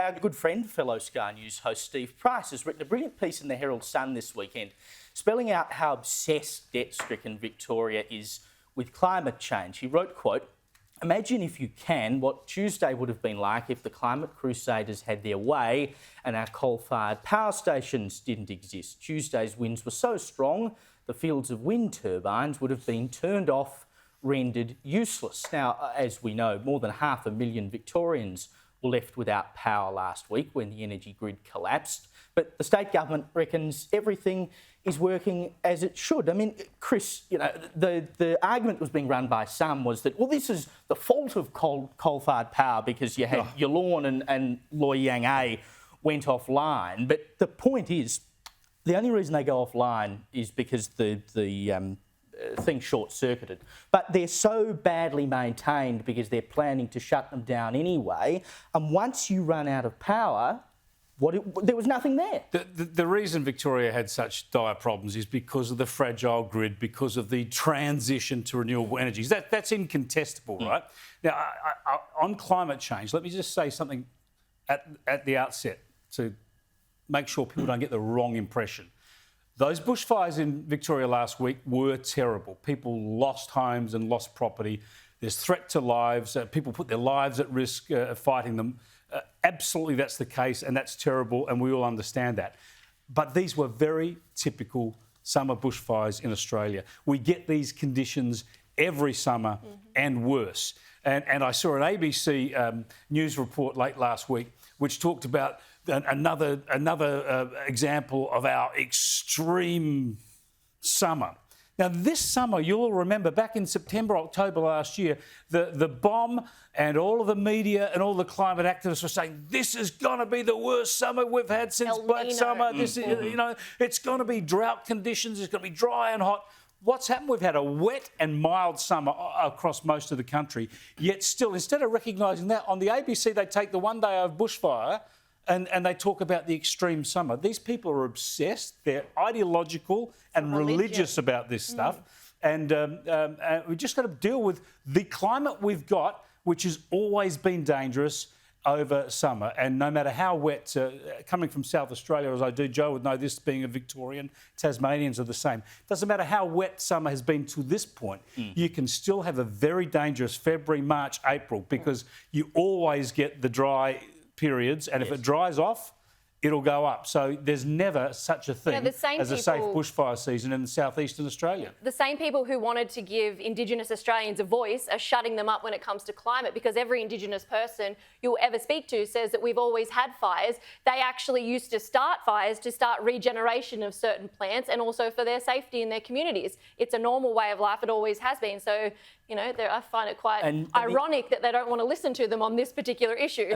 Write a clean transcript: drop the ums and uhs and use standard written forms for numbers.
Our good friend, fellow Sky News host Steve Price, has written a brilliant piece in the Herald Sun this weekend, spelling out how obsessed, debt-stricken Victoria is with climate change. He wrote, quote, "Imagine, if you can, what Tuesday would have been like if the climate crusaders had their way and our coal-fired power stations didn't exist. Tuesday's winds were so strong, the fields of wind turbines would have been turned off, rendered useless." Now, as we know, more than 500,000 Victorians were left without power last week when the energy grid collapsed. But the state government reckons everything is working as it should. I mean, Chris, you know, the argument that was being run by some was that, well, this is the fault of coal-fired power because you had your lawn and Loy Yang A went offline. But the point is, the only reason they go offline is because the thing short-circuited. But they're so badly maintained because they're planning to shut them down anyway. And once you run out of power, there was nothing there. The reason Victoria had such dire problems is because of the fragile grid, because of the transition to renewable energies. That's incontestable, right? Now, on climate change, let me just say something at the outset to make sure people don't get the wrong impression. Those bushfires in Victoria last week were terrible. People lost homes and lost property. There's threat to lives. People put their lives at risk fighting them. Absolutely, that's the case, and that's terrible, and we all understand that. But these were very typical summer bushfires in Australia. We get these conditions every summer and worse. And I saw an ABC news report late last week which talked about another example of our extreme summer. Now, this summer, you'll remember back in September, October last year, the bomb and all of the media and all the climate activists were saying, this is going to be the worst summer we've had since Black Summer. This is, you know, it's going to be drought conditions. It's going to be dry and hot. What's happened? We've had a wet and mild summer across most of the country. Yet still, instead of recognising that, on the ABC, they take the one day of bushfire and they talk about the extreme summer. These people are obsessed. They're ideological and religious about this stuff. And we've just got to deal with the climate we've got, which has always been dangerous over summer. And no matter how wet, coming from South Australia, as I do, Joe would know this being a Victorian, Tasmanians are the same. Doesn't matter how wet summer has been to this point, you can still have a very dangerous February, March, April, because you always get the dry periods, and if it dries off, it'll go up. So there's never such a thing as a safe bushfire season in southeastern Australia. The same people who wanted to give Indigenous Australians a voice are shutting them up when it comes to climate, because every Indigenous person you'll ever speak to says that we've always had fires. They actually used to start fires to start regeneration of certain plants and also for their safety in their communities. It's a normal way of life. It always has been. So, you know, I find it quite ironic that they don't want to listen to them on this particular issue.